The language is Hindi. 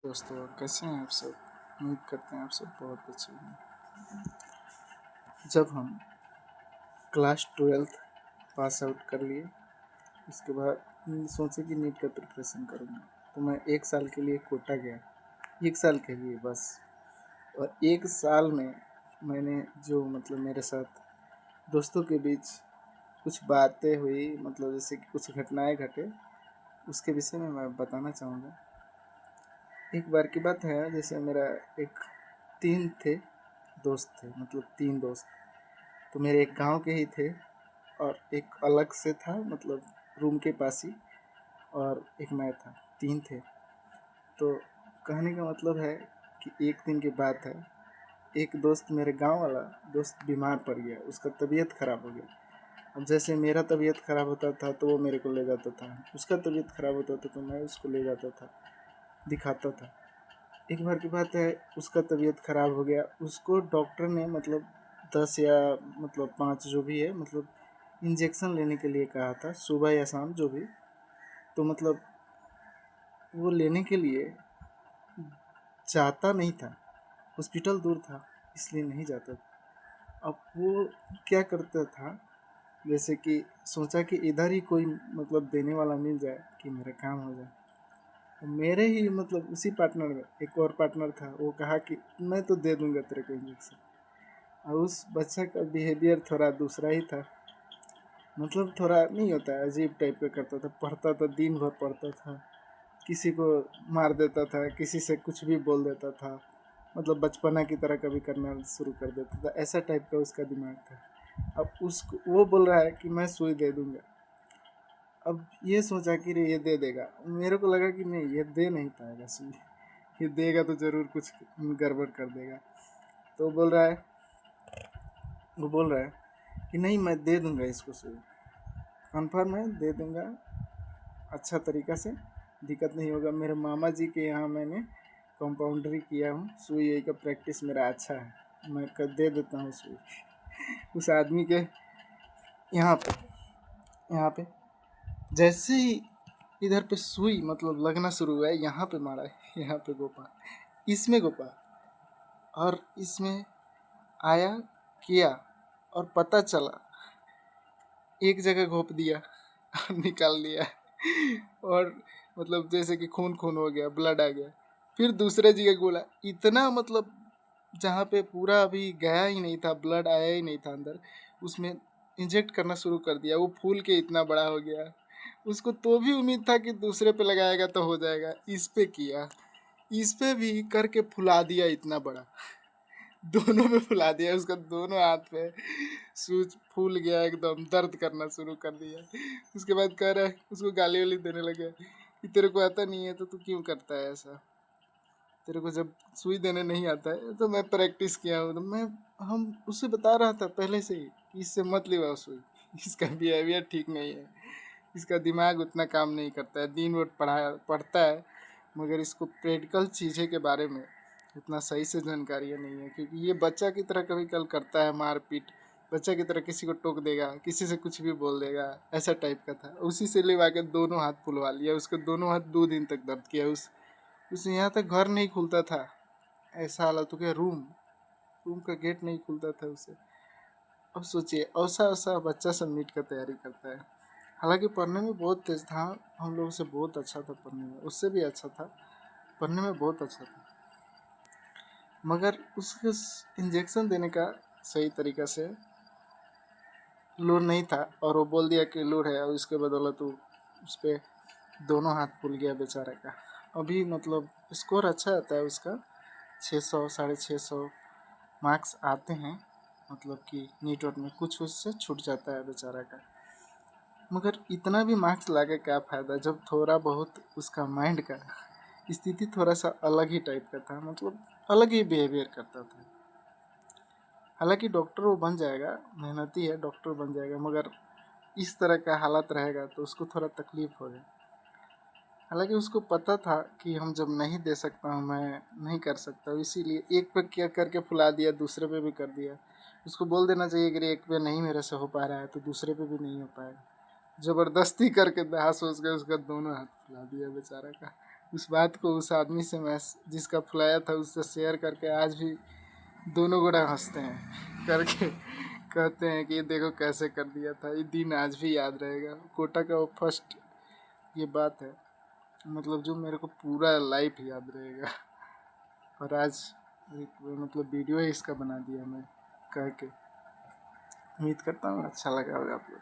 दोस्तों कैसे हैं आप सब। उम्मीद करते हैं आप सब बहुत अच्छे हैं। जब हम क्लास 12th पास आउट कर लिए, उसके बाद सोचे कि नीट का प्रिपरेशन करूँगा, तो मैं 1 साल के लिए कोटा गया। 1 साल के लिए बस। और 1 साल में मैंने जो मेरे साथ दोस्तों के बीच कुछ बातें हुई, जैसे कि कुछ घटनाएं घटे, उसके विषय में मैं बताना चाहूँगा। एक बार की बात है, जैसे मेरा एक 3 थे दोस्त थे, 3 दोस्त। तो मेरे एक गांव के ही थे और एक अलग से था, रूम के पास ही, और एक मैं था। 3 थे। तो कहने का मतलब है कि एक दिन की बात है, एक दोस्त, मेरे गांव वाला दोस्त बीमार पड़ गया, उसका तबीयत ख़राब हो गया। अब जैसे मेरा तबीयत ख़राब होता था तो वो मेरे को ले जाता था, उसका तबीयत ख़राब होता था तो मैं उसको ले जाता था, दिखाता था। एक बार की बात है, उसका तबीयत ख़राब हो गया। उसको डॉक्टर ने 10 या 5 जो भी है, इंजेक्शन लेने के लिए कहा था, सुबह या शाम जो भी। तो वो लेने के लिए जाता नहीं था, हॉस्पिटल दूर था, इसलिए नहीं जाता था। अब वो क्या करता था, जैसे कि सोचा कि इधर ही कोई देने वाला मिल जाए कि मेरा काम हो जाए। मेरे ही उसी पार्टनर में एक और पार्टनर था, वो कहा कि मैं तो दे दूंगा तेरे को इंजेक्शन। और उस बच्चा का बिहेवियर थोड़ा दूसरा ही था, थोड़ा नहीं होता है, अजीब टाइप का करता था। पढ़ता था, दिन भर पढ़ता था, किसी को मार देता था, किसी से कुछ भी बोल देता था, बचपना की तरह कभी करना शुरू कर देता था। ऐसा टाइप का उसका दिमाग था। अब उसको वो बोल रहा है कि मैं सुई दे दूंगा। अब ये सोचा कि ये दे देगा, मेरे को लगा कि नहीं, ये दे नहीं पाएगा सुई, ये देगा तो ज़रूर कुछ गड़बड़ कर देगा। तो वो बोल रहा है कि नहीं, मैं दे दूंगा इसको सुई, कन्फर्म है, दे दूंगा, अच्छा तरीक़ा से, दिक्कत नहीं होगा। मेरे मामा जी के यहाँ मैंने कंपाउंड्री किया हूँ, सुई यही का प्रैक्टिस मेरा अच्छा है, मैं कर दे देता हूँ सुई। उस आदमी के यहाँ पे जैसे ही इधर पे सुई लगना शुरू हुआ है, यहाँ पे मारा है, यहाँ पे गोपा, इसमें गोपा, और इसमें आया, किया, और पता चला एक जगह घोप दिया और निकाल दिया। और जैसे कि खून खून हो गया, ब्लड आ गया। फिर दूसरे जगह गोला, इतना जहाँ पे पूरा अभी गया ही नहीं था, ब्लड आया ही नहीं था अंदर, उसमें इंजेक्ट करना शुरू कर दिया। वो फूल के इतना बड़ा हो गया। उसको तो भी उम्मीद था कि दूसरे पे लगाएगा तो हो जाएगा, इस पे किया, इस पे भी करके फुला दिया इतना बड़ा, दोनों पे फुला दिया। उसका दोनों हाथ पे सूज फूल गया, एकदम दर्द करना शुरू कर दिया। उसके बाद कह रहा है, उसको गाली वाली देने लगे कि तेरे को आता नहीं है तो तू क्यों करता है ऐसा, तेरे को जब सुई देने नहीं आता है। तो मैं प्रैक्टिस किया हूँ, तो हम उससे बता रहा था पहले से ही कि इससे मत लिवा सुई, इसका बिहेवियर ठीक नहीं है, इसका दिमाग उतना काम नहीं करता है, दिन भर पढ़ता है, मगर इसको प्रैक्टिकल चीज़ें के बारे में उतना सही से जानकारी नहीं है। क्योंकि ये बच्चा की तरह कभी कल करता है मारपीट, बच्चा की तरह किसी को टोक देगा, किसी से कुछ भी बोल देगा, ऐसा टाइप का था। उसी से लिवा के दोनों हाथ फुलवा लिया, उसके दोनों हाथ 2 दिन तक दर्द किया। उसे यहाँ तक घर नहीं खुलता था, ऐसा हालत हो गया, रूम का गेट नहीं खुलता था उसे। अब सोचिए, ऐसा ऐसा बच्चा सब नीट का तैयारी करता है। हालांकि पढ़ने में बहुत तेज था, हम लोगों से बहुत अच्छा था पढ़ने में, उससे भी अच्छा था, पढ़ने में बहुत अच्छा था। मगर उसके इंजेक्शन देने का सही तरीक़ा से लूर नहीं था, और वो बोल दिया कि लूर है, और इसके बदौलत उस पर दोनों हाथ फूल गया बेचारे का। अभी स्कोर अच्छा आता है उसका, 600 650 मार्क्स आते हैं, कि नीट और में कुछ उससे छूट जाता है बेचारा का। मगर इतना भी मार्क्स ला के क्या फ़ायदा, जब थोड़ा बहुत उसका माइंड का स्थिति थोड़ा सा अलग ही टाइप का था, अलग ही बिहेवियर करता था। हालांकि डॉक्टर वो बन जाएगा, मेहनती है, डॉक्टर बन जाएगा, मगर इस तरह का हालत रहेगा तो उसको थोड़ा तकलीफ होगा। हालांकि उसको पता था कि हम जब नहीं दे सकता हूँ, मैं नहीं कर सकता, इसीलिए एक पे क्या करके फुला दिया, दूसरे पे भी कर दिया। उसको बोल देना चाहिए कि एक पे नहीं मेरे से हो पा रहा है तो दूसरे पे भी नहीं हो पाएगा। ज़बरदस्ती करके हाथ सोच के उसका दोनों हाथ फुला दिया बेचारा का। उस बात को उस आदमी से मैं जिसका फुलाया था उससे शेयर करके आज भी दोनों गोड़ा हंसते हैं करके कहते हैं कि ये देखो कैसे कर दिया था। ये दिन आज भी याद रहेगा, कोटा का वो फर्स्ट ये बात है, मतलब जो मेरे को पूरा लाइफ याद रहेगा। और आज एक मतलब वीडियो ही इसका बना दिया मैं कह के। उम्मीद करता हूँ अच्छा लगा होगा आप लोग।